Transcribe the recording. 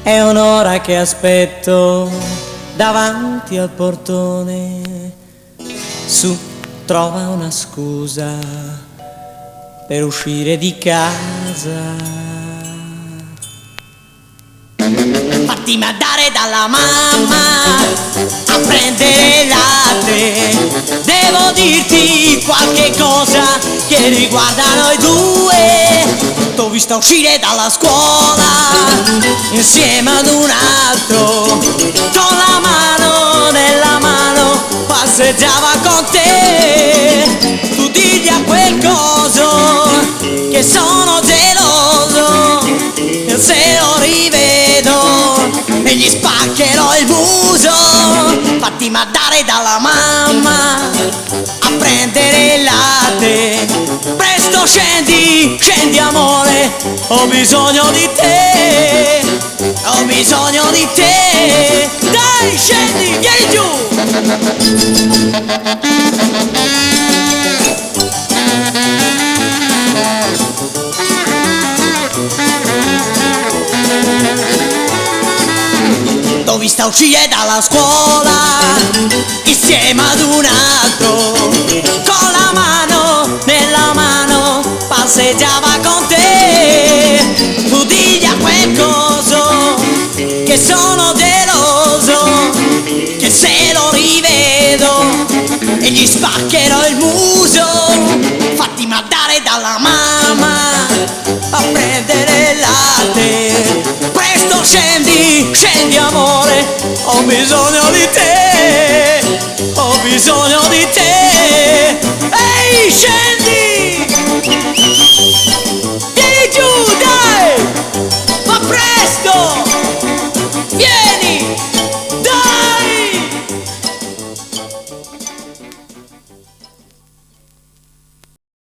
È un'ora che aspetto davanti al portone. Su, trova una scusa per uscire di casa. Fatti mandare dalla mamma a prendere il latte. Devo dirti qualche cosa che riguarda noi due. T'ho vista uscire dalla scuola insieme ad un altro, con la mano nella mano passeggiava con te. Tu digli a quel coso che sono geloso, se lo rivedo e gli spaccherò il muso. Fatti mandare dalla mamma a prendere il latte. Presto scendi, scendi amore, ho bisogno di te, ho bisogno di te. Dai scendi, vieni giù. T'ho vista uscire dalla scuola insieme ad un altro, con la mano nella mano passeggiava con te. Tu digli a quel coso che sono geloso, che se lo rivedo e gli spaccherò il muso. Fatti mandare dalla mamma a prendere il latte. Presto scendi, scendi amore, ho bisogno di te, ho bisogno di te.